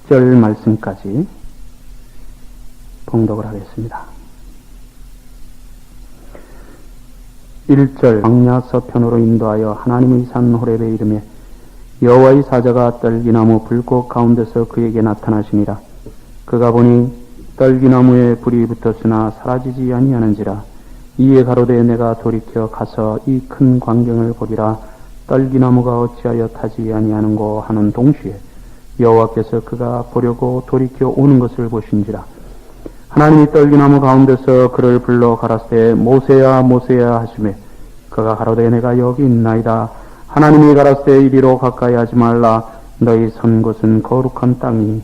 10절 말씀까지 봉독을 하겠습니다. 1절 광야 서편으로 인도하여 하나님의 산 호렙에 이르매 여호와의 사자가 떨기나무 불꽃 가운데서 그에게 나타나시니라. 그가 보니 떨기나무에 불이 붙었으나 사라지지 아니하는지라. 이에 가로되 내가 돌이켜 가서 이 큰 광경을 보리라. 떨기나무가 어찌하여 타지 아니하는고 하는 동시에 여호와께서 그가 보려고 돌이켜 오는 것을 보신지라. 하나님이 떨기나무 가운데서 그를 불러 가라사대 모세야 모세야 하시매 그가 가로되 내가 여기 있나이다. 하나님이 가라사대 이리로 가까이 하지 말라. 너희 선 곳은 거룩한 땅이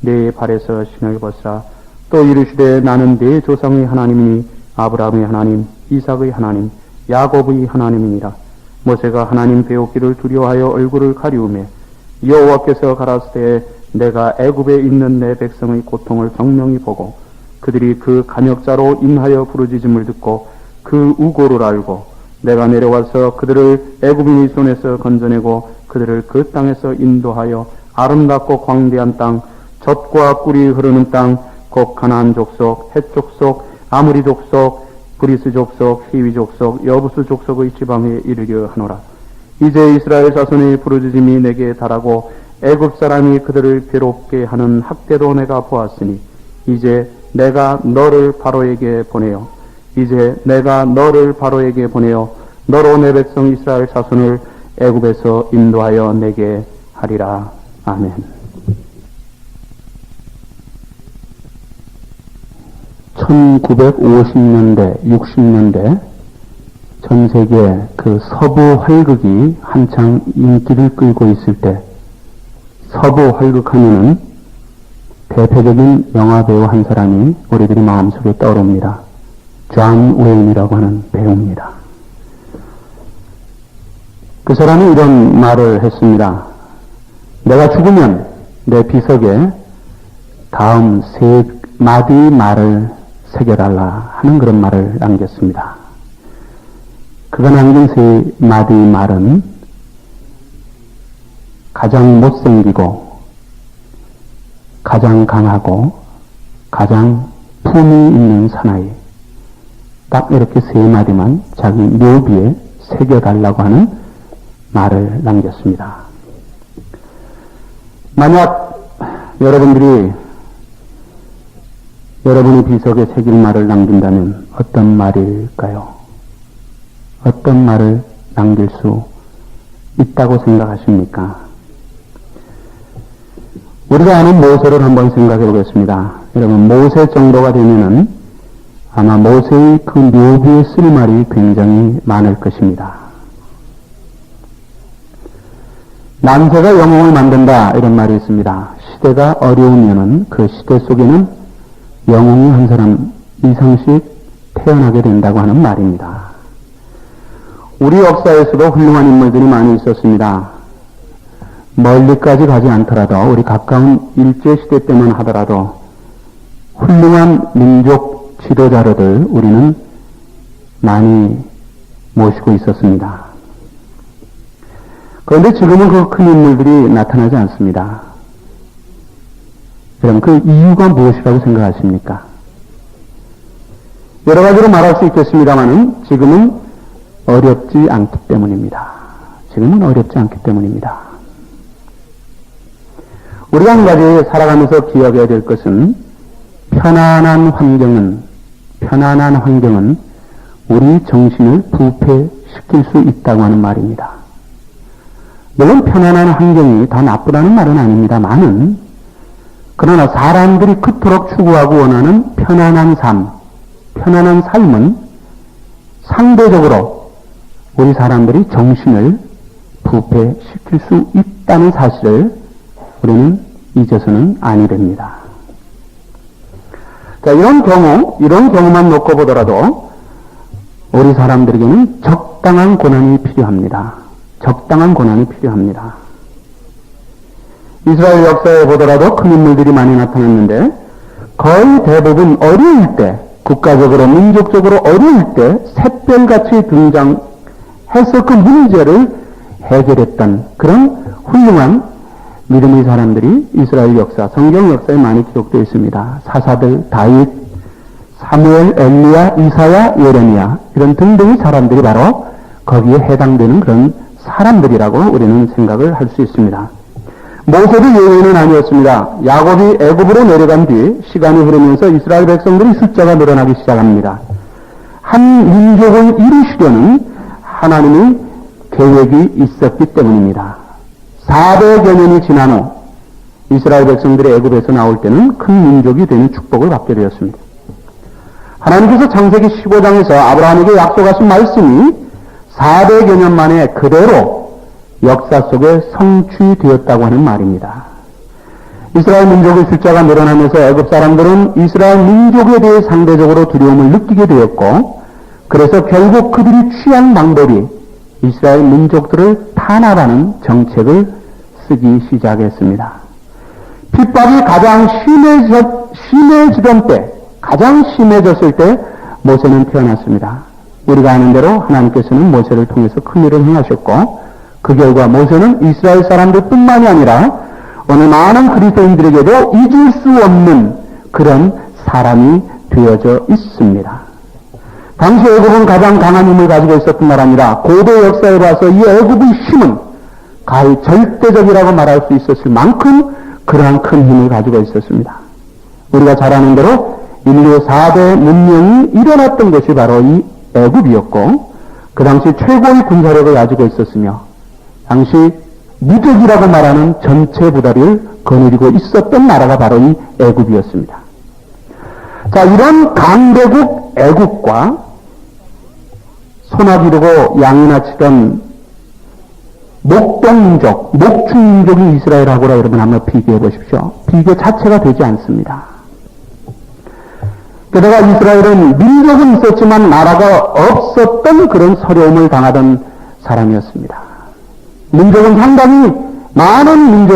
내 발에서 신을 벗으라. 또 이르시되 나는 네 조상의 하나님이니 아브라함의 하나님 이삭의 하나님 야곱의 하나님이니라. 모세가 하나님 배우기를 두려워하여 얼굴을 가리우매 여호와께서 가라사대 내가 애굽에 있는 내 백성의 고통을 정명히 보고 그들이 그 간역자로 인하여 부르짖음을 듣고 그 우고를 알고 내가 내려와서 그들을 애굽인의 손에서 건져내고 그들을 그 땅에서 인도하여 아름답고 광대한 땅 젖과 꿀이 흐르는 땅 곧 가나안 족속 헷 족속 아므리 족속 브리스 족속 히위 족속 여부스 족속의 지방에 이르려 하노라. 이제 이스라엘 자손의 부르짖음이 내게 달하고 애굽 사람이 그들을 괴롭게 하는 학대도 내가 보았으니 이제 내가 너를 바로에게 보내어 너로 내 백성 이스라엘 자손을 애굽에서 인도하여 내게 하리라. 아멘. 1950년대, 60년대 전 세계 그 서부 활극이 한창 인기를 끌고 있을 때 서부 활극하면은 대표적인 영화배우 한 사람이 우리들이 마음속에 떠오릅니다. 존 웨인이라고 하는 배우입니다. 그 사람이 이런 말을 했습니다. 내가 죽으면 내 비석에 다음 세 마디 말을 새겨달라 하는 그런 말을 남겼습니다. 그가 남긴 세 마디 말은 가장 못생기고 가장 강하고 가장 품이 있는 사나이, 딱 이렇게 세 마디만 자기 묘비에 새겨달라고 하는 말을 남겼습니다. 만약 여러분들이 여러분의 비석에 새길 말을 남긴다면 어떤 말일까요? 어떤 말을 남길 수 있다고 생각하십니까? 우리가 아는 모세를 한번 생각해 보겠습니다. 여러분, 모세 정도가 되면은 아마 모세의 그 묘비에 쓸 말이 굉장히 많을 것입니다. 난세가 영웅을 만든다 이런 말이 있습니다. 시대가 어려우면은 그 시대 속에는 영웅이 한 사람 이상씩 태어나게 된다고 하는 말입니다. 우리 역사에서도 훌륭한 인물들이 많이 있었습니다. 멀리까지 가지 않더라도 우리 가까운 일제시대 때만 하더라도 훌륭한 민족 지도자들을 우리는 많이 모시고 있었습니다. 그런데 지금은 그 큰 인물들이 나타나지 않습니다. 그럼 그 이유가 무엇이라고 생각하십니까? 여러 가지로 말할 수 있겠습니다만은 지금은 어렵지 않기 때문입니다. 우리가 한 가지 살아가면서 기억해야 될 것은 편안한 환경은 우리 정신을 부패시킬 수 있다고 하는 말입니다. 물론 편안한 환경이 다 나쁘다는 말은 아닙니다만은 그러나 사람들이 그토록 추구하고 원하는 편안한 삶은 상대적으로 우리 사람들이 정신을 부패시킬 수 있다는 사실을 우리는 잊어서는 아니 됩니다. 자, 이런 경우만 놓고 보더라도 우리 사람들에게는 적당한 고난이 필요합니다. 이스라엘 역사에 보더라도 큰 인물들이 많이 나타났는데 거의 대부분 어려울 때, 국가적으로 민족적으로 어려울 때 샛별같이 등장해서 그 문제를 해결했던 그런 훌륭한 믿음의 사람들이 이스라엘 역사, 성경 역사에 많이 기록되어 있습니다. 사사들, 다윗, 사무엘, 엘리야, 이사야, 예레미야 이런 등등의 사람들이 바로 거기에 해당되는 그런 사람들이라고 우리는 생각을 할 수 있습니다. 모세도 예외는 아니었습니다. 야곱이 애굽으로 내려간 뒤 시간이 흐르면서 이스라엘 백성들이 숫자가 늘어나기 시작합니다. 한 민족을 이루시려는 하나님의 계획이 있었기 때문입니다. 400여 년이 지난 후 이스라엘 백성들이 애굽에서 나올 때는 큰 민족이 되는 축복을 받게 되었습니다. 하나님께서 창세기 15장에서 아브라함에게 약속하신 말씀이 400여 년 만에 그대로 역사 속에 성취되었다고 하는 말입니다. 이스라엘 민족의 숫자가 늘어나면서 애굽 사람들은 이스라엘 민족에 대해 상대적으로 두려움을 느끼게 되었고, 그래서 결국 그들이 취한 방법이 이스라엘 민족들을 탄압하는 정책을 쓰기 시작했습니다. 핍박이 가장 심해지던 때, 가장 심해졌을 때 모세는 태어났습니다. 우리가 아는 대로 하나님께서는 모세를 통해서 큰 일을 행하셨고, 그 결과 모세는 이스라엘 사람들뿐만이 아니라 오늘 많은 그리스도인들에게도 잊을 수 없는 그런 사람이 되어져 있습니다. 당시 애굽은 가장 강한 힘을 가지고 있었던 나라입니다. 고대 역사에 봐서 이 애굽의 힘은 거의 절대적이라고 말할 수 있었을 만큼 그러한 큰 힘을 가지고 있었습니다. 우리가 잘 아는 대로 인류 4대 문명이 일어났던 것이 바로 이 애굽이었고, 그 당시 최고의 군사력을 가지고 있었으며 당시 무적이라고 말하는 전체 부다리를 거느리고 있었던 나라가 바로 이 애굽이었습니다. 자, 이런 강대국 애굽과 소나 기르고 양이나 치던 목동민족, 목축민족인 이스라엘하고라 여러분 한번 비교해 보십시오. 비교 자체가 되지 않습니다. 게다가 이스라엘은 민족은 있었지만 나라가 없었던 그런 서려움을 당하던 사람이었습니다. 민족은 상당히 많은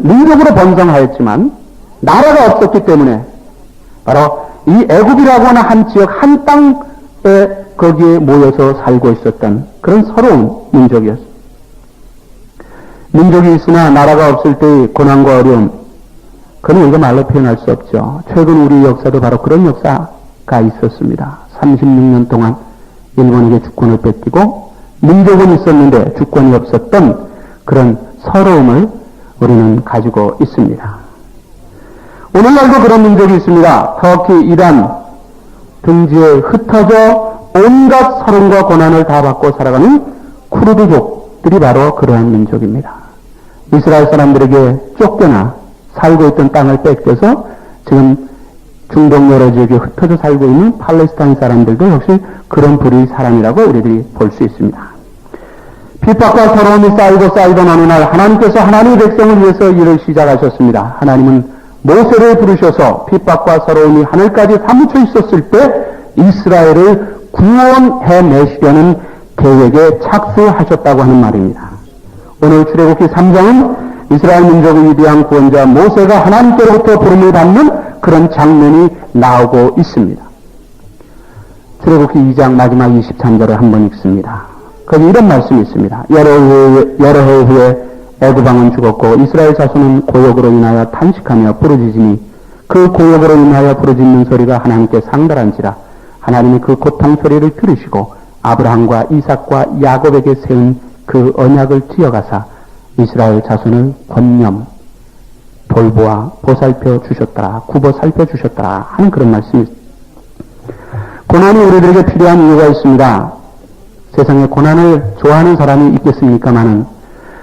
민족으로 번성하였지만 나라가 없었기 때문에 바로 이 애굽이라고 하는 한 지역, 한 땅에 거기에 모여서 살고 있었던 그런 서러운 민족이었습니다. 민족이 있으나 나라가 없을 때의 고난과 어려움, 그건 우리가 말로 표현할 수 없죠. 최근 우리 역사도 바로 그런 역사가 있었습니다. 36년 동안 일본에게 주권을 뺏기고 민족은 있었는데 주권이 없었던 그런 서러움을 우리는 가지고 있습니다. 오늘날도 그런 민족이 있습니다. 터키, 이란 등지에 흩어져 온갖 서름과 고난을 다 받고 살아가는 쿠르드족들이 바로 그러한 민족입니다. 이스라엘 사람들에게 쫓겨나 살고 있던 땅을 뺏겨서 지금 중동 여러 지역에 흩어져 살고 있는 팔레스타인 사람들도 역시 그런 부류의 사람이라고 우리들이 볼 수 있습니다. 핍박과 서러움이 쌓이던 어느 날 하나님께서 하나님의 백성을 위해서 일을 시작하셨습니다. 하나님은 모세를 부르셔서 핍박과 서러움이 하늘까지 사무쳐 있었을 때 이스라엘을 구원해내시려는 계획에 착수하셨다고 하는 말입니다. 오늘 출애굽기 3장은 이스라엘 민족의 위대한 구원자 모세가 하나님께로부터 부름을 받는 그런 장면이 나오고 있습니다. 출애굽기 2장 마지막 23절을 한번 읽습니다. 거기 이런 말씀이 있습니다. 여러 해 후에 애굽 왕은 죽었고 이스라엘 자손은 고역으로 인하여 탄식하며 부르짖으니 그 고역으로 인하여 부르짖는 소리가 하나님께 상달한지라 하나님이 그 고통 소리를 들으시고 아브라함과 이삭과 야곱에게 세운 그 언약을 지어가사 이스라엘 자손을 권념 돌보아 보살펴 주셨더라, 굽어 살펴 주셨더라 하는 그런 말씀이 있습니다. 고난이 우리들에게 필요한 이유가 있습니다. 세상에 고난을 좋아하는 사람이 있겠습니까마는,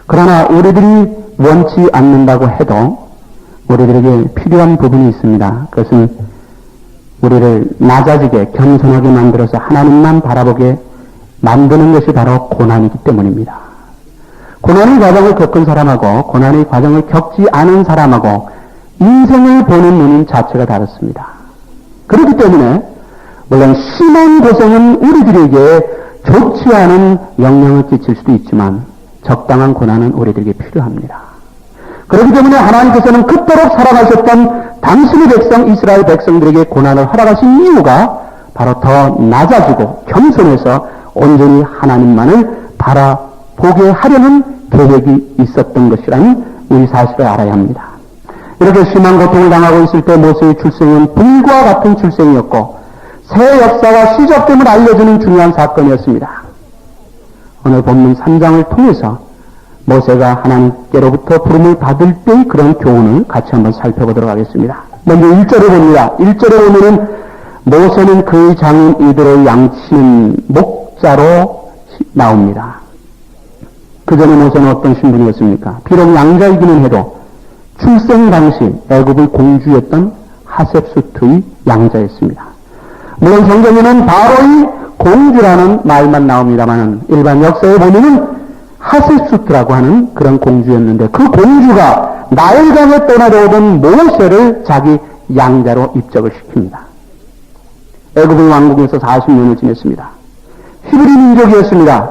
그러나 우리들이 원치 않는다고 해도 우리들에게 필요한 부분이 있습니다. 그것은 우리를 낮아지게 겸손하게 만들어서 하나님만 바라보게 만드는 것이 바로 고난이기 때문입니다. 고난의 과정을 겪은 사람하고 고난의 과정을 겪지 않은 사람하고 인생을 보는 눈은 자체가 다릅니다. 그렇기 때문에 물론 심한 고생은 우리들에게 좋지 않은 영향을 끼칠 수도 있지만 적당한 고난은 우리들에게 필요합니다. 그렇기 때문에 하나님께서는 그토록 사랑하셨던 당신의 백성 이스라엘 백성들에게 고난을 허락하신 이유가 바로 더 낮아지고 겸손해서 온전히 하나님만을 바라보게 하려는 계획이 있었던 것이라는 우리 사실을 알아야 합니다. 이렇게 심한 고통을 당하고 있을 때 모세의 출생은 불과 같은 출생이었고 새 역사와 시작됨을 알려주는 중요한 사건이었습니다. 오늘 본문 3장을 통해서 모세가 하나님께로부터 부름을 받을 때의 그런 교훈을 같이 한번 살펴보도록 하겠습니다. 먼저 1절을 봅니다. 1절에 보면은 모세는 그의 장인 이들을 양치는 목자로 나옵니다. 그 전에 모세는 어떤 신분이었습니까? 비록 양자이기는 해도 출생 당시 애굽의 공주였던 하셉수트의 양자였습니다. 물론 성경에는 바로의 공주라는 말만 나옵니다만 일반 역사에 보면은 하셉수트라고 하는 그런 공주였는데 그 공주가 나일강에 떠나려오던 모세를 자기 양자로 입적을 시킵니다. 애굽의 왕국에서 40년을 지냈습니다. 히브리 민족이었습니다.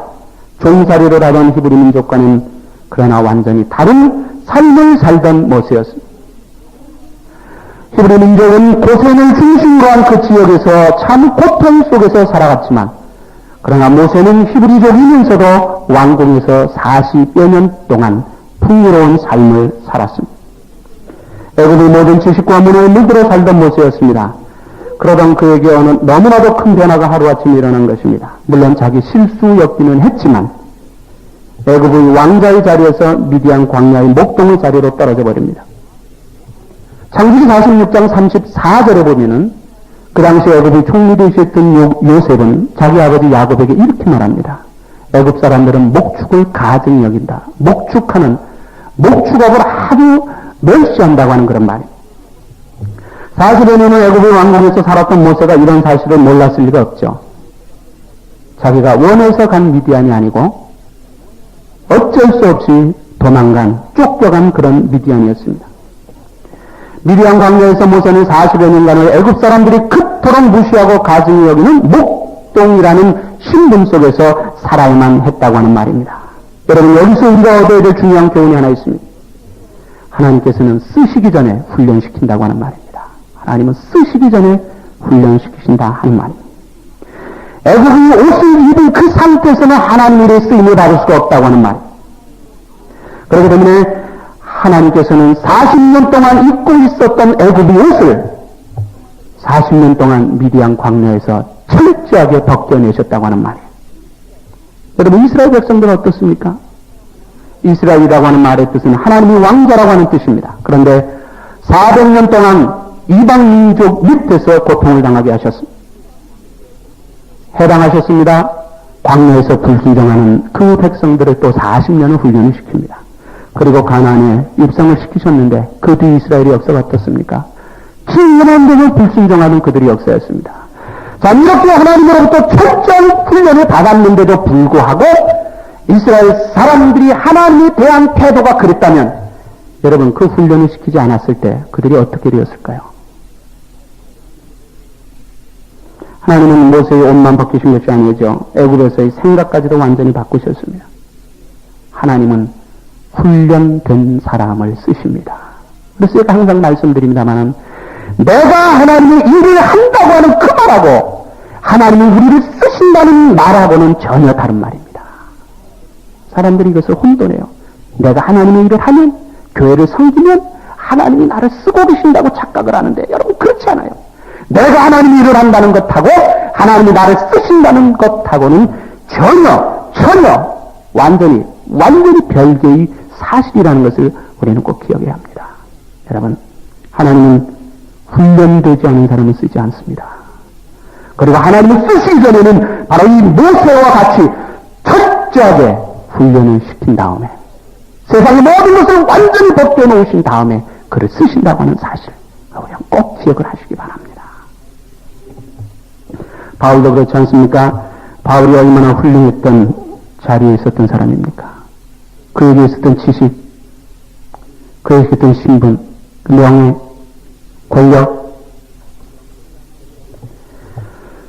종살이를 하던 히브리 민족과는 그러나 완전히 다른 삶을 살던 모세였습니다. 히브리 민족은 고센을 중심으로 한 그 지역에서 참 고통 속에서 살아갔지만 그러나 모세는 히브리족이면서도 왕궁에서 40여 년 동안 풍요로운 삶을 살았습니다. 애굽의 모든 지식과 문화에 물들어 살던 모세였습니다. 그러던 그에게 어느 너무나도 큰 변화가 하루아침에 일어난 것입니다. 물론 자기 실수였기는 했지만 애굽의 왕자의 자리에서 미디안 광야의 목동의 자리로 떨어져 버립니다. 창세기 46장 34절에 보면은 그 당시 애굽의 총리되셨던 요셉은 자기 아버지 야곱에게 이렇게 말합니다. 애굽 사람들은 목축을 가증히 여긴다. 목축업을 아주 멸시한다고 하는 그런 말입니다. 40여 년을 애굽의 왕국에서 살았던 모세가 이런 사실을 몰랐을 리가 없죠. 자기가 원해서 간 미디안이 아니고 어쩔 수 없이 도망간, 쫓겨간 그런 미디안이었습니다. 미디안 광야에서 모세는 40여 년간을 애굽 사람들이 그토록 무시하고 가증히 여기는 목동이라는 신분 속에서 살아야만 했다고 하는 말입니다. 여러분, 여기서 우리가 얻어야 될 중요한 교훈이 하나 있습니다. 하나님께서는 쓰시기 전에 훈련시킨다고 하는 말입니다. 하나님은 쓰시기 전에 훈련시키신다 하는 말입니다. 애굽이 옷을 입은 그 상태에서는 하나님의 쓰임을 받을 수가 없다고 하는 말입니다. 그렇기 때문에 하나님께서는 40년 동안 입고 있었던 애굽의 옷을 40년 동안 미디안 광야에서 철저하게 벗겨내셨다고 하는 말이에요. 여러분, 이스라엘 백성들은 어떻습니까? 이스라엘이라고 하는 말의 뜻은 하나님의 왕자라고 하는 뜻입니다. 그런데 400년 동안 이방 민족 밑에서 고통을 당하게 하셨습니다. 해당하셨습니다. 광야에서 불순종하는 그 백성들을 또 40년을 훈련을 시킵니다. 그리고 가나안에 입성을 시키셨는데 그 뒤 이스라엘의 역사가 어떻습니까? 7년 동안 불순종하는 그들의 역사였습니다. 자, 이렇게 하나님으로부터 철저한 훈련을 받았는데도 불구하고 이스라엘 사람들이 하나님에 대한 태도가 그랬다면 여러분, 그 훈련을 시키지 않았을 때 그들이 어떻게 되었을까요? 하나님은 모세의 옷만 벗기신 것이 아니죠. 애굽에서의 생각까지도 완전히 바꾸셨습니다. 하나님은 훈련된 사람을 쓰십니다. 그래서 제가 항상 말씀드립니다만 내가 하나님의 일을 한다고 하는 그 말하고 하나님은 우리를 쓰신다는 말하고는 전혀 다른 말입니다. 사람들이 이것을 혼돈해요. 내가 하나님의 일을 하면, 교회를 섬기면 하나님이 나를 쓰고 계신다고 착각을 하는데 여러분, 그렇지 않아요. 내가 하나님의 일을 한다는 것하고 하나님이 나를 쓰신다는 것하고는 전혀 완전히 별개의 사실이라는 것을 우리는 꼭 기억해야 합니다. 여러분, 하나님은 훈련되지 않은 사람을 쓰지 않습니다. 그리고 하나님을 쓰시기 전에는 바로 이 모세와 같이 철저하게 훈련을 시킨 다음에 세상의 모든 것을 완전히 벗겨놓으신 다음에 그를 쓰신다고 하는 사실, 우리는 꼭 기억을 하시기 바랍니다. 바울도 그렇지 않습니까? 바울이 얼마나 훌륭했던 자리에 있었던 사람입니까? 그에게 있었던 지식, 그에게 있었던 신분, 명예, 권력.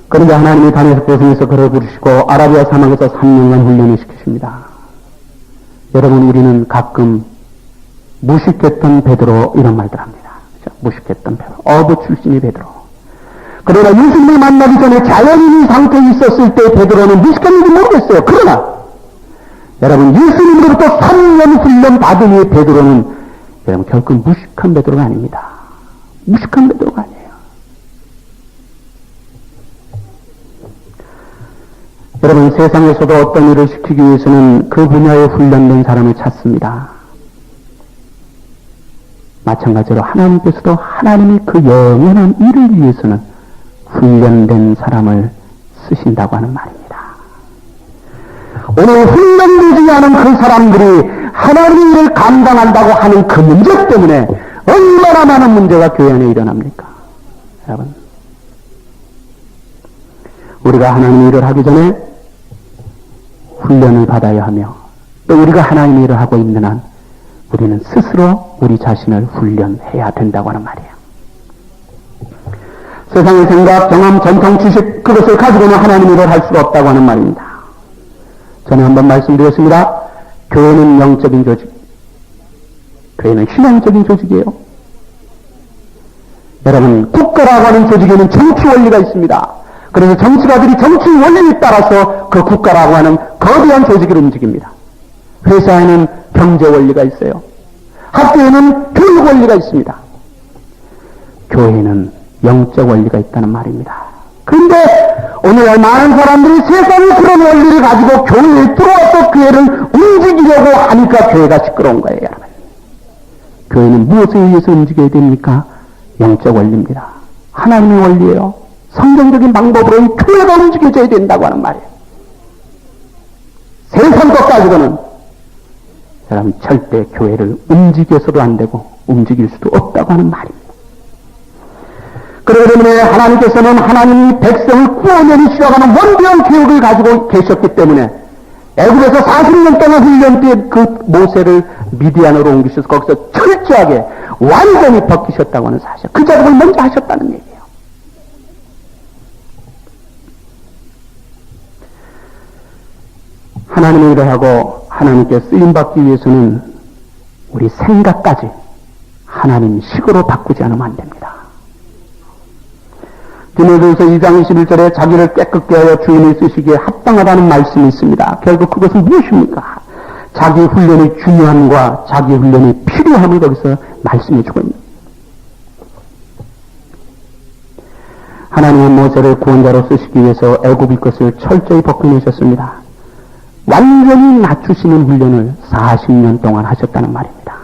그런데 하나님이 다메섹 도성에서 그를 부르시고 아라비아 사막에서 3년간 훈련을 시키십니다. 여러분, 우리는 가끔 무식했던 베드로 이런 말들 합니다. 그렇죠? 무식했던 베드로, 어부 출신이 베드로. 그러나 예수님을 만나기 전에 자연인의 상태에 있었을 때 베드로는 무식했는지 모르겠어요. 그러나 여러분, 예수님으로부터 3년 훈련 받은 후에 베드로는 여러분, 결코 무식한 베드로가 아닙니다. 무식한 베드로가 아니에요. 여러분, 세상에서도 어떤 일을 시키기 위해서는 그 분야에 훈련된 사람을 찾습니다. 마찬가지로 하나님께서도 하나님이 그 영원한 일을 위해서는 훈련된 사람을 쓰신다고 하는 말입니다. 오늘 훈련되지 않은 그 사람들이 하나님의 일을 감당한다고 하는 그 문제 때문에 얼마나 많은 문제가 교회 안에 일어납니까? 여러분, 우리가 하나님의 일을 하기 전에 훈련을 받아야 하며, 또 우리가 하나님의 일을 하고 있는 한 우리는 스스로 우리 자신을 훈련해야 된다고 하는 말이에요. 세상의 생각, 경험, 전통, 지식, 그것을 가지고는 하나님의 일을 할 수가 없다고 하는 말입니다. 전에 한번 말씀드렸습니다. 교회는 영적인 조직, 교회는 신앙적인 조직이에요. 여러분, 국가라고 하는 조직에는 정치 원리가 있습니다. 그래서 정치가들이 정치 원리에 따라서 그 국가라고 하는 거대한 조직을 움직입니다. 회사에는 경제 원리가 있어요. 학교에는 교육 원리가 있습니다. 교회는 영적 원리가 있다는 말입니다. 그런데 오늘날 많은 사람들이 세상의 그런 원리를 가지고 교회에 들어와서 교회를 움직이려고 하니까 교회가 시끄러운 거예요, 여러분. 교회는 무엇에 의해서 움직여야 됩니까? 영적 원리입니다. 하나님의 원리예요. 성경적인 방법으로 이 교회가 움직여져야 된다고 하는 말이에요. 세상 것 가지고는 여러분, 절대 교회를 움직여서도 안 되고 움직일 수도 없다고 하는 말입니다. 그러기 때문에 하나님께서는 하나님이 백성을 구원하기 시작하는 원대한 계획을 가지고 계셨기 때문에 애굽에서 40년 동안 훈련된 그 모세를 미디안으로 옮기셔서 거기서 철저하게 완전히 벗기셨다고 하는 사실, 그 작업을 먼저 하셨다는 얘기예요. 하나님의 일을 하고 하나님께 쓰임받기 위해서는 우리 생각까지 하나님 식으로 바꾸지 않으면 안 됩니다. 디모데후서 2장 21절에 자기를 깨끗게 하여 주인을 쓰시기에 합당하다는 말씀이 있습니다. 결국 그것은 무엇입니까? 자기 훈련의 중요함과 자기 훈련의 필요함을 거기서 말씀해 주고 있습니다. 하나님은 모세를 구원자로 쓰시기 위해서 애굽의 것을 철저히 벗겨내셨습니다. 완전히 낮추시는 훈련을 40년 동안 하셨다는 말입니다.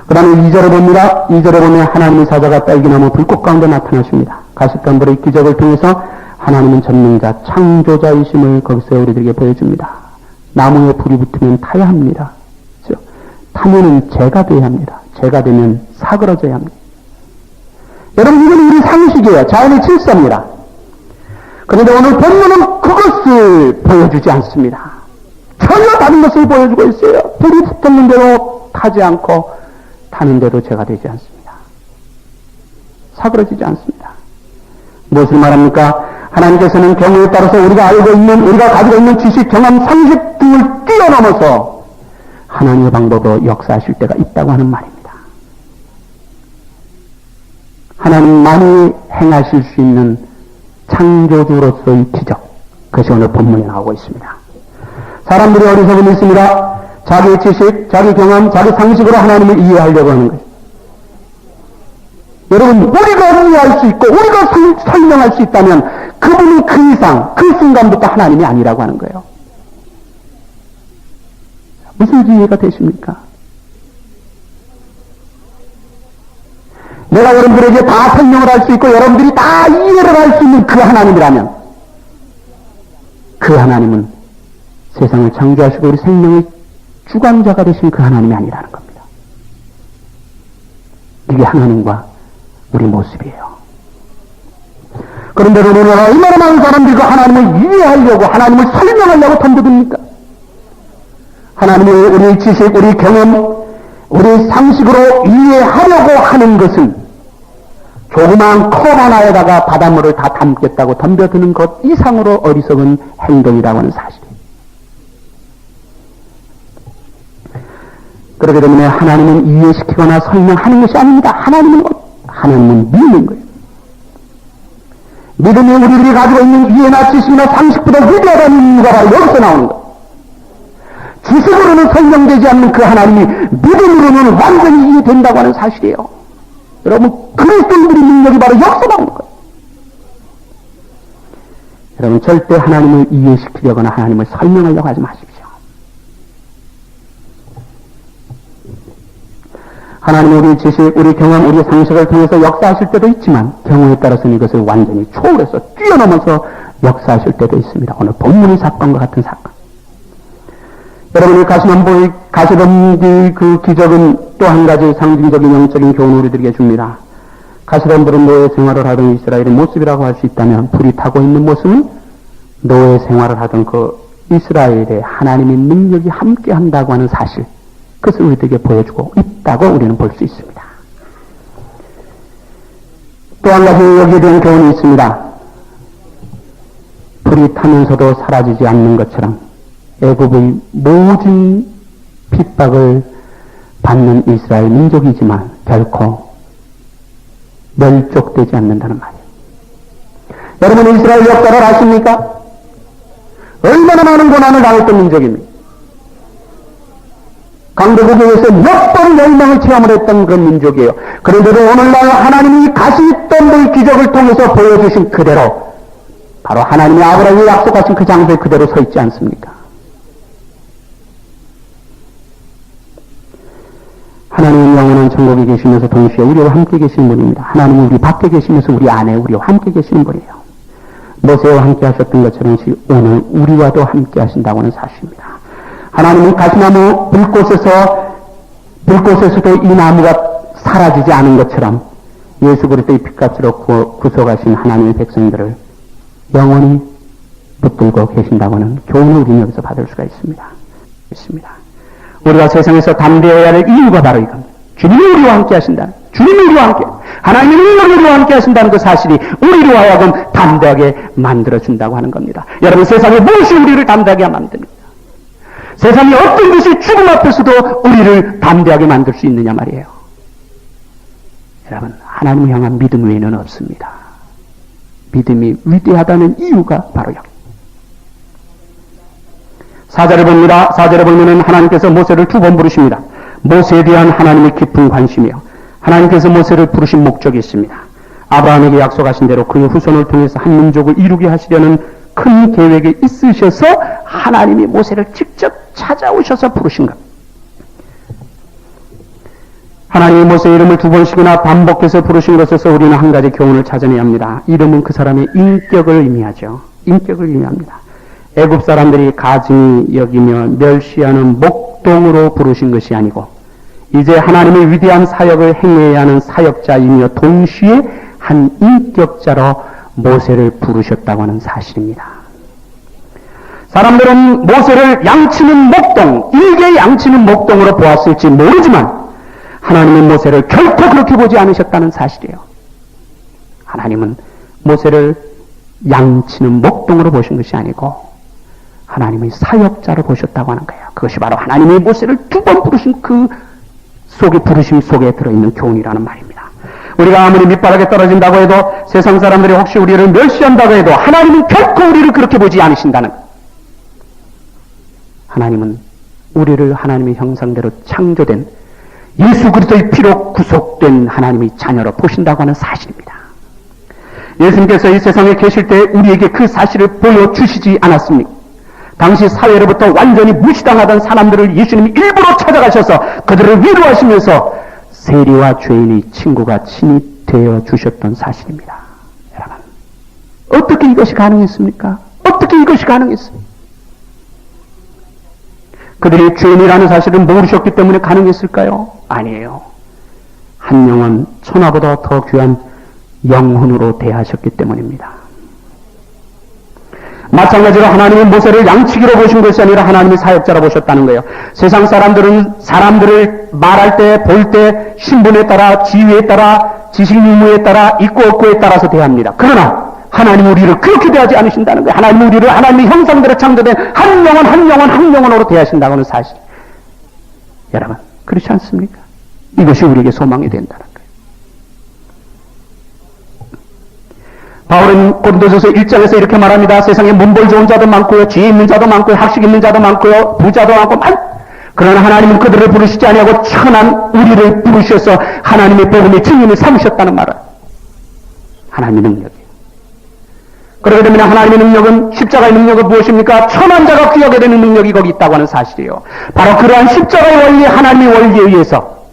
그 다음에 2절에 봅니다. 2절에 보면 하나님의 사자가 딸기나무 불꽃 가운데 나타나십니다. 가시덤불의 기적을 통해서 하나님은 전능자, 창조자이심을 거기서 우리들에게 보여줍니다. 나무에 불이 붙으면 타야 합니다. 그렇죠? 타면은 재가 돼야 합니다. 재가 되면 사그러져야 합니다. 여러분, 이건 우리 상식이에요. 자연의 질서입니다. 그런데 오늘 본문은 그것을 보여주지 않습니다. 전혀 다른 것을 보여주고 있어요. 불이 붙었는데도 타지 않고 타는데도 죄가 되지 않습니다. 사그러지지 않습니다. 무엇을 말합니까? 하나님께서는 경우에 따라서 우리가 가지고 있는 지식, 경험, 상식 등을 뛰어넘어서 하나님의 방법으로 역사하실 때가 있다고 하는 말입니다. 하나님만이 행하실 수 있는 창조주로서의 기적, 그것이 오늘 본문에 나오고 있습니다. 사람들이 어리석음이 있습니다. 자기의 지식, 자기 경험, 자기 상식으로 하나님을 이해하려고 하는 것입니다. 여러분, 우리가 이해할 수 있고 우리가 설명할 수 있다면 그분은 그 이상, 그 순간부터 하나님이 아니라고 하는 거예요. 무슨 이해가 되십니까? 내가 여러분들에게 다 설명을 할 수 있고 여러분들이 다 이해를 할 수 있는 그 하나님이라면 그 하나님은 세상을 창조하시고 우리 생명의 주관자가 되신 그 하나님이 아니라는 겁니다. 이게 하나님과 우리 모습이에요. 그런데 오늘 얼마나 많은 사람들이 그 하나님을 이해하려고, 하나님을 설명하려고 덤벼듭니까? 하나님을 우리 지식, 우리 경험, 우리 상식으로 이해하려고 하는 것은 조그마한 컵 하나에다가 바닷물을 다 담겠다고 덤벼드는 것 이상으로 어리석은 행동이라고 하는 사실이에요. 그렇기 때문에 하나님은 이해시키거나 설명하는 것이 아닙니다. 하나님은 믿는 거예요. 믿음이 우리들이 가지고 있는 이해나 지식이나 상식보다 위대하다는 이유가 바로 여기서 나오는 거예요. 지식으로는 설명되지 않는 그 하나님이 믿음으로는 완전히 이해된다고 하는 사실이에요. 여러분, 그리스도인들의 능력이 바로 여기서 나오는 거예요. 여러분, 절대 하나님을 이해시키려거나 하나님을 설명하려고 하지 마십시오. 하나님은 우리의 지식, 우리 경험, 우리의 상식을 통해서 역사하실 때도 있지만 경우에 따라서는 이것을 완전히 초월해서 뛰어넘어서 역사하실 때도 있습니다. 오늘 본문의 사건과 같은 사건. 여러분이 가시덤불 그 기적은 또 한 가지 상징적인 영적인 교훈을 우리들에게 줍니다. 가시덤불은 노예 생활을 하던 이스라엘의 모습이라고 할 수 있다면 불이 타고 있는 모습은 노예 생활을 하던 그 이스라엘의 하나님의 능력이 함께 한다고 하는 사실, 그것을 우리들에게 보여주고 있다고 우리는 볼 수 있습니다. 또 한 가지 여기에 대한 교훈이 있습니다. 불이 타면서도 사라지지 않는 것처럼 애굽의 모든 핍박을 받는 이스라엘 민족이지만 결코 멸족되지 않는다는 말이에요. 여러분, 이스라엘 역사를 아십니까? 얼마나 많은 고난을 당했던 민족입니다. 강대국에 의해서 몇 번 멸망을 체험을 했던 그런 민족이에요. 그런데도 오늘날 하나님이 가시덤불 기적을 통해서 보여주신 그대로 바로 하나님이 아브라함이 약속하신 그 장소에 그대로 서 있지 않습니까? 하나님은 영원한 천국에 계시면서 동시에 우리와 함께 계시는 분입니다. 하나님은 우리 밖에 계시면서 우리 안에 우리와 함께 계시는 분이에요. 모세와 함께 하셨던 것처럼 오늘 우리와도 함께 하신다고 하는 사실입니다. 하나님은 가시나무 불꽃에서도 이 나무가 사라지지 않은 것처럼 예수 그리스도의 피값으로 구속하신 하나님의 백성들을 영원히 붙들고 계신다고 하는 교훈을 우리는 여기서 받을 수가 있습니다. 우리가 세상에서 담대해야 할 이유가 바로 이겁니다. 주님이 우리와 함께 하신다. 주님이 우리와 함께, 하나님의 능력이 우리와 함께 하신다는 그 사실이 우리로 하여금 담대하게 만들어준다고 하는 겁니다. 여러분, 세상에 무엇이 우리를 담대하게 만듭니까? 세상에 어떤 것이 죽음 앞에서도 우리를 담대하게 만들 수 있느냐 말이에요. 여러분, 하나님을 향한 믿음 외에는 없습니다. 믿음이 위대하다는 이유가 바로 여기. 4절을 봅니다. 4절에 보면은 하나님께서 모세를 2번 부르십니다. 모세에 대한 하나님의 깊은 관심이요, 하나님께서 모세를 부르신 목적이 있습니다. 아브라함에게 약속하신 대로 그의 후손을 통해서 한 민족을 이루게 하시려는 큰 계획이 있으셔서 하나님이 모세를 직접 찾아오셔서 부르신 것. 하나님이 모세의 이름을 2번씩이나 반복해서 부르신 것에서 우리는 한 가지 교훈을 찾아내야 합니다. 이름은 그 사람의 인격을 의미하죠. 인격을 의미합니다. 애굽 사람들이 가증히 여기며 멸시하는 목동으로 부르신 것이 아니고 이제 하나님의 위대한 사역을 행해야 하는 사역자이며 동시에 한 인격자로 모세를 부르셨다고 하는 사실입니다. 사람들은 모세를 양치는 목동, 일개 양치는 목동으로 보았을지 모르지만 하나님은 모세를 결코 그렇게 보지 않으셨다는 사실이에요. 하나님은 모세를 양치는 목동으로 보신 것이 아니고 하나님의 사역자로 보셨다고 하는 거예요. 그것이 바로 하나님의 모세를 2번 부르신 그 속에, 부르심 속에 들어있는 교훈이라는 말입니다. 우리가 아무리 밑바닥에 떨어진다고 해도, 세상 사람들이 혹시 우리를 멸시한다고 해도 하나님은 결코 우리를 그렇게 보지 않으신다는 거예요. 하나님은 우리를 하나님의 형상대로 창조된 예수 그리스도의 피로 구속된 하나님의 자녀로 보신다고 하는 사실입니다. 예수님께서 이 세상에 계실 때 우리에게 그 사실을 보여주시지 않았습니까? 당시 사회로부터 완전히 무시당하던 사람들을 예수님이 일부러 찾아가셔서 그들을 위로하시면서 세리와 죄인의 친구가 친히 되어 주셨던 사실입니다. 여러분, 어떻게 이것이 가능했습니까? 어떻게 이것이 가능했습니까? 그들이 죄인이라는 사실을 모르셨기 때문에 가능했을까요? 아니에요. 한 영혼 천하보다 더 귀한 영혼으로 대하셨기 때문입니다. 마찬가지로 하나님은 모세를 양치기로 보신 것이 아니라 하나님의 사역자로 보셨다는 거예요. 세상 사람들은 사람들을 말할 때, 볼 때 신분에 따라, 지위에 따라, 지식 유무에 따라, 있고 없고에 따라서 대합니다. 그러나 하나님은 우리를 그렇게 대하지 않으신다는 거예요. 하나님은 우리를 하나님의 형상대로 창조된 한 영혼 한 영혼 한 영혼으로 대하신다고 하는 사실. 여러분, 그렇지 않습니까? 이것이 우리에게 소망이 된다는 거예요. 바울은 고린도전서 1장에서 이렇게 말합니다. 세상에 문벌 좋은 자도 많고요, 지혜 있는 자도 많고요, 학식 있는 자도 많고요, 부자도 많고 그러나 하나님은 그들을 부르시지 아니하고 천한 우리를 부르셔서 하나님의 복음의 증인을 삼으셨다는 말은 하나님의 능력이에요. 그러게 되면 하나님의 능력은, 십자가의 능력은 무엇입니까? 천한 자가 귀하게 되는 능력이 거기 있다고 하는 사실이에요. 바로 그러한 십자가의 원리, 하나님의 원리에 의해서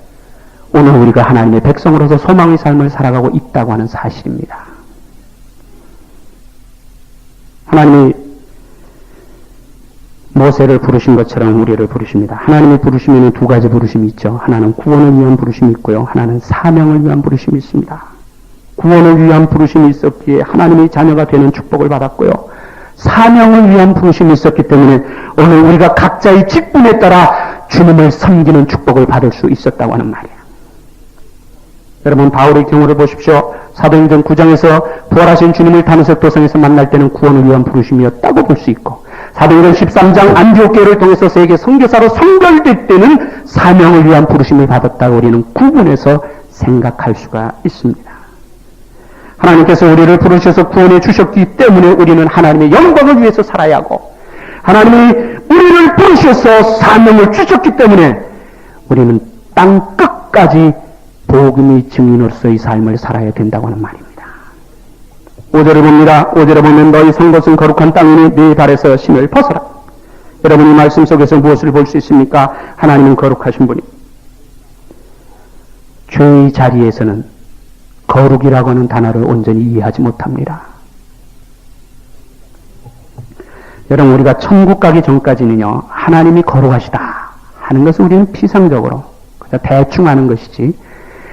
오늘 우리가 하나님의 백성으로서 소망의 삶을 살아가고 있다고 하는 사실입니다. 하나님이 모세를 부르신 것처럼 우리를 부르십니다. 하나님의 부르심에는 두 가지 부르심이 있죠. 하나는 구원을 위한 부르심이 있고요. 하나는 사명을 위한 부르심이 있습니다. 구원을 위한 부르심이 있었기에 하나님의 자녀가 되는 축복을 받았고요. 사명을 위한 부르심이 있었기 때문에 오늘 우리가 각자의 직분에 따라 주님을 섬기는 축복을 받을 수 있었다고 하는 말이에요. 여러분, 바울의 경우를 보십시오. 사도행전 9장에서 부활하신 주님을 다메섹 도성에서 만날 때는 구원을 위한 부르심이었다고 볼 수 있고, 사도행전 13장 안디옥교회를 통해서 세계 선교사로 선별될 때는 사명을 위한 부르심을 받았다고 우리는 구분해서 생각할 수가 있습니다. 하나님께서 우리를 부르셔서 구원해 주셨기 때문에 우리는 하나님의 영광을 위해서 살아야 하고, 하나님이 우리를 부르셔서 사명을 주셨기 때문에 우리는 땅 끝까지 복음의 증인으로서의 삶을 살아야 된다고 하는 말입니다. 5절을 봅니다. 5절에 보면 너희 선 곳은 거룩한 땅이니 네 발에서 신을 벗어라. 여러분, 이 말씀 속에서 무엇을 볼 수 있습니까? 하나님은 거룩하신 분이, 죄의 자리에서는 거룩이라고 하는 단어를 온전히 이해하지 못합니다. 여러분, 우리가 천국 가기 전까지는요, 하나님이 거룩하시다 하는 것을 우리는 피상적으로 그냥 대충 하는 것이지,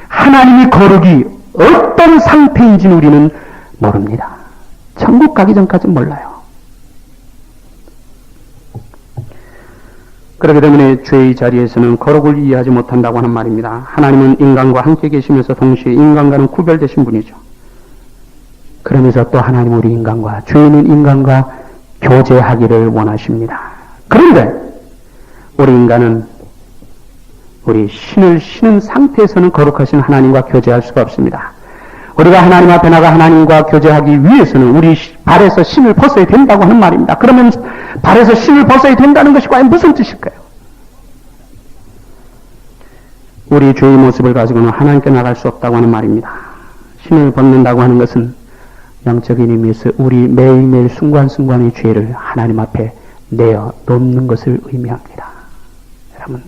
하나님이 거룩이 어떤 상태인지는 우리는 모릅니다. 천국 가기 전까지는 몰라요. 그렇기 때문에 죄의 자리에서는 거룩을 이해하지 못한다고 하는 말입니다. 하나님은 인간과 함께 계시면서 동시에 인간과는 구별되신 분이죠. 그러면서 또 하나님은 우리 인간과, 죄 있는 인간과 교제하기를 원하십니다. 그런데 우리 인간은 우리 신을 신은 상태에서는 거룩하신 하나님과 교제할 수가 없습니다. 우리가 하나님 앞에 나가 하나님과 교제하기 위해서는 우리 발에서 신을 벗어야 된다고 하는 말입니다. 그러면 발에서 신을 벗어야 된다는 것이 과연 무슨 뜻일까요? 우리 죄의 모습을 가지고는 하나님께 나갈 수 없다고 하는 말입니다. 신을 벗는다고 하는 것은 영적인 의미에서 우리 매일매일 순간순간의 죄를 하나님 앞에 내어 놓는 것을 의미합니다. 여러분,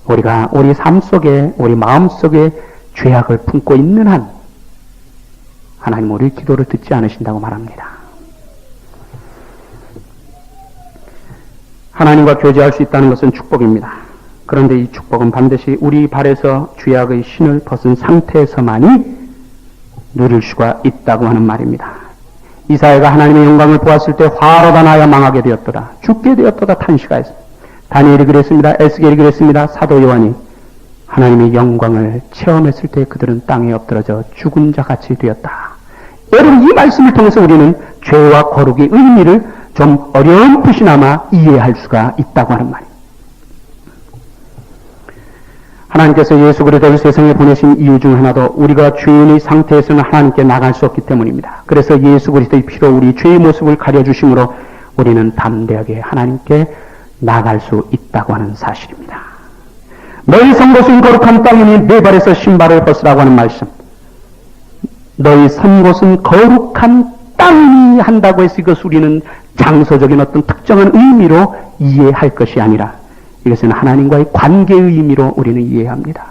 우리가 우리 삶 속에, 우리 마음 속에 죄악을 품고 있는 한 하나님 우리 기도를 듣지 않으신다고 말합니다. 하나님과 교제할 수 있다는 것은 축복입니다. 그런데 이 축복은 반드시 우리 발에서 죄악의 신을 벗은 상태에서만이 누릴 수가 있다고 하는 말입니다. 이사야가 하나님의 영광을 보았을 때 화로다 나야 망하게 되었더라, 죽게 되었도다 탄식하였습니다. 다니엘이 그랬습니다. 에스겔이 그랬습니다. 사도 요한이 하나님의 영광을 체험했을 때 그들은 땅에 엎드러져 죽은 자 같이 되었다. 여러분, 이 말씀을 통해서 우리는 죄와 거룩의 의미를 좀 어렴풋이나마 이해할 수가 있다고 하는 말입니다. 하나님께서 예수 그리스도를 세상에 보내신 이유 중 하나도 우리가 죄인의 상태에서는 하나님께 나갈 수 없기 때문입니다. 그래서 예수 그리스도의 피로 우리 죄의 모습을 가려주심으로 우리는 담대하게 하나님께 나갈 수 있다고 하는 사실입니다. 너희 선 곳은 거룩한 땅이니 네 발에서 신발을 벗으라고 하는 말씀. 너희 선 곳은 거룩한 땅이 한다고 해서 이것을 우리는 장소적인 어떤 특정한 의미로 이해할 것이 아니라 이것은 하나님과의 관계의 의미로 우리는 이해합니다.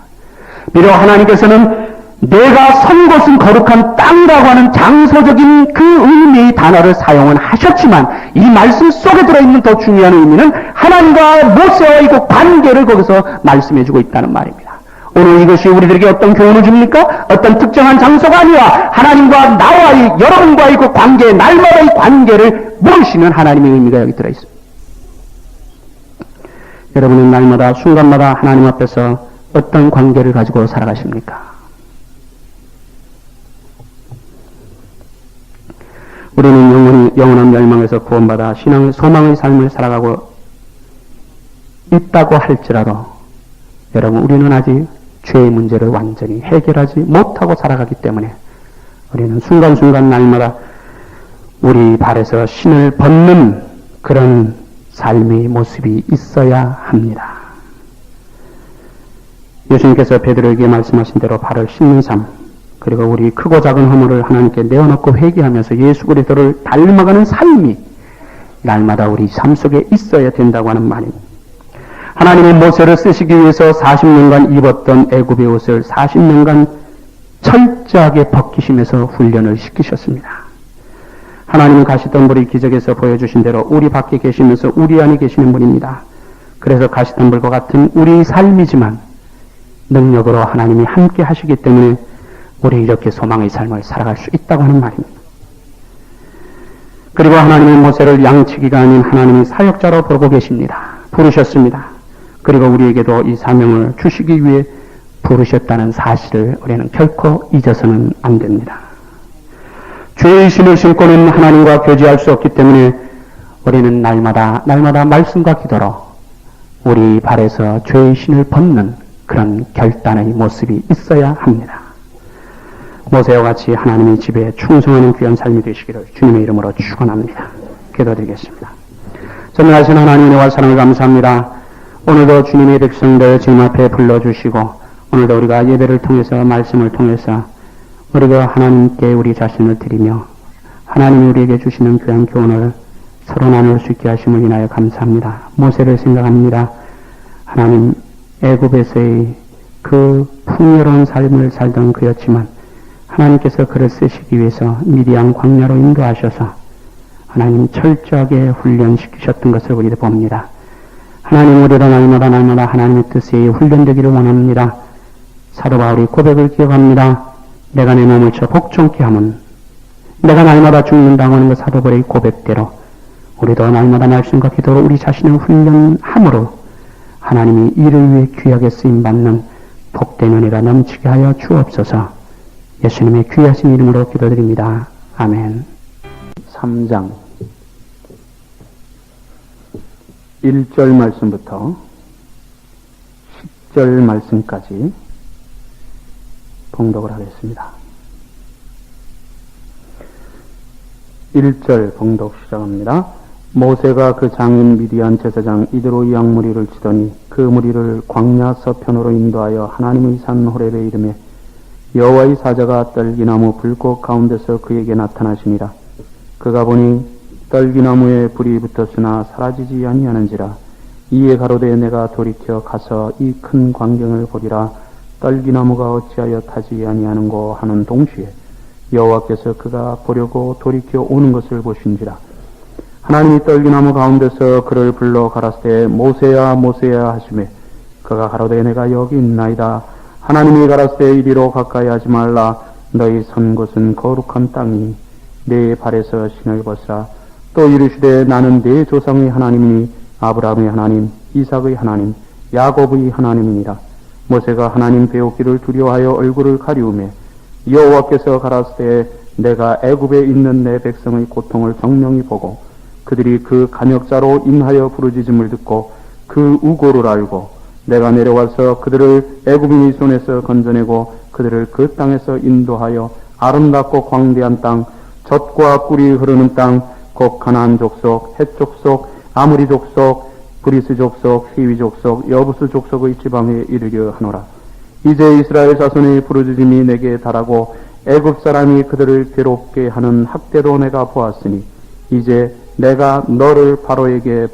비록 하나님께서는 내가 선 곳은 거룩한 땅이라고 하는 장소적인 그 의미의 단어를 사용은 하셨지만 이 말씀 속에 들어있는 더 중요한 의미는 하나님과 모세와의 그 관계를 거기서 말씀해주고 있다는 말입니다. 오늘 이것이 우리들에게 어떤 교훈을 줍니까? 어떤 특정한 장소가 아니라 하나님과 나와의, 여러분과의 그 관계, 날마다의 관계를 모르시는 하나님의 의미가 여기 들어있습니다. 여러분은 날마다 순간마다 하나님 앞에서 어떤 관계를 가지고 살아가십니까? 우리는 영원한 멸망에서 구원받아 신앙의 소망의 삶을 살아가고 있다고 할지라도 여러분, 우리는 아직 죄의 문제를 완전히 해결하지 못하고 살아가기 때문에 우리는 순간순간 날마다 우리 발에서 신을 벗는 그런 삶의 모습이 있어야 합니다. 예수님께서 베드로에게 말씀하신 대로 발을 씻는 삶, 그리고 우리 크고 작은 허물을 하나님께 내어놓고 회개하면서 예수 그리스도를 닮아가는 삶이 날마다 우리 삶 속에 있어야 된다고 하는 말입니다. 하나님이 모세를 쓰시기 위해서 40년간 입었던 애굽의 옷을 40년간 철저하게 벗기시면서 훈련을 시키셨습니다. 하나님은 가시덤불이 기적에서 보여주신 대로 우리 밖에 계시면서 우리 안에 계시는 분입니다. 그래서 가시덤불과 같은 우리 삶이지만 능력으로 하나님이 함께 하시기 때문에 우리 이렇게 소망의 삶을 살아갈 수 있다고 하는 말입니다. 그리고 하나님은 모세를 양치기가 아닌 하나님의 사역자로 보고 계십니다. 부르셨습니다. 그리고 우리에게도 이 사명을 주시기 위해 부르셨다는 사실을 우리는 결코 잊어서는 안 됩니다. 죄의 신을 신고는 하나님과 교제할 수 없기 때문에 우리는 날마다 말씀과 기도로 우리 발에서 죄의 신을 벗는 그런 결단의 모습이 있어야 합니다. 모세와 같이 하나님의 집에 충성하는 귀한 삶이 되시기를 주님의 이름으로 축원합니다. 기도드리겠습니다. 전능하신 하나님 은혜와 사랑을 감사합니다. 오늘도 주님의 백성들 주님 앞에 불러주시고 오늘도 우리가 예배를 통해서 말씀을 통해서 우리가 하나님께 우리 자신을 드리며 하나님이 우리에게 주시는 귀한 교훈을 서로 나눌 수 있게 하심을 인하여 감사합니다. 모세를 생각합니다. 하나님 애굽에서의 그 풍요로운 삶을 살던 그였지만 하나님께서 그를 쓰시기 위해서 미디안 광야로 인도하셔서 하나님 철저하게 훈련시키셨던 것을 우리도 봅니다. 하나님 우리도 날마다 하나님의 뜻에 훈련되기를 원합니다. 사도 바울이 고백을 기억합니다. 내가 내 몸을 쳐 복종케 하면 내가 날마다 죽는다고 하는 그 사도 바울의 고백대로 우리도 날마다 말씀과 기도로 우리 자신을 훈련함으로 하나님이 이를 위해 귀하게 쓰임받는 복된 은혜가 넘치게 하여 주옵소서. 예수님의 귀하신 이름으로 기도드립니다. 아멘. 3장 1절 말씀부터 10절 말씀까지 봉독을 하겠습니다. 1절 봉독 시작합니다. 모세가 그 장인 미디안 제사장 이드로의 양무리를 치더니 그 무리를 광야 서편으로 인도하여 하나님의 산 호렙에 이르매 여호와의 사자가 떨기나무 불꽃 가운데서 그에게 나타나시니라. 그가 보니 떨기나무에 불이 붙었으나 사라지지 아니하는지라. 이에 가로되 내가 돌이켜 가서 이 큰 광경을 보리라. 떨기나무가 어찌하여 타지 아니하는고 하는 동시에 여호와께서 그가 보려고 돌이켜 오는 것을 보신지라. 하나님이 떨기나무 가운데서 그를 불러 가라사대 모세야 모세야 하시매 그가 가로되 내가 여기 있나이다. 하나님이 가라사대 이리로 가까이 하지 말라. 너희 선 곳은 거룩한 땅이 내 발에서 신을 벗으라. 또 이르시되 나는 내 조상의 하나님이니 아브라함의 하나님 이삭의 하나님 야곱의 하나님이니라. 모세가 하나님 배우기를 두려워하여 얼굴을 가리우매 여호와께서 가라사대 내가 애굽에 있는 내 백성의 고통을 정명히 보고 그들이 그 간역자로 인하여 부르짖음을 듣고 그 우고를 알고 내가 내려와서 그들을 애굽인의 손에서 건져내고 그들을 그 땅에서 인도하여 아름답고 광대한 땅 젖과 꿀이 흐르는 땅 곧 가나안 족속 헷 족속 아무리 족속 브리스 족속 히위 족속 여부스 족속의 지방에 이르려 하노라. 이제 이스라엘 자손의 부르짖음이 내게 달하고 애굽 사람이 그들을 괴롭게 하는 학대도 내가 보았으니 이제 내가 너를 바로에게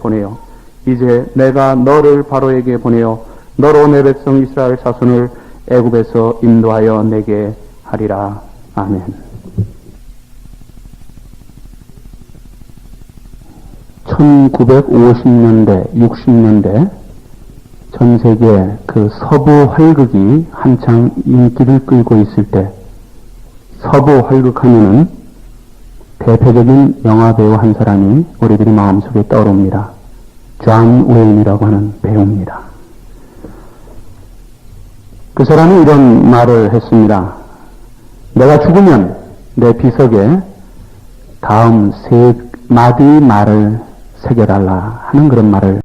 보내어 너로 내 백성 이스라엘 자손을 애굽에서 인도하여 내게 하리라. 아멘. 1950년대, 60년대 전 세계 그 서부 활극이 한창 인기를 끌고 있을 때 서부 활극하면은 대표적인 영화배우 한 사람이 우리들이 마음속에 떠오릅니다. 존 웨인이라고 하는 배우입니다. 그 사람이 이런 말을 했습니다. 내가 죽으면 내 비석에 다음 세 마디의 말을 새겨달라 하는 그런 말을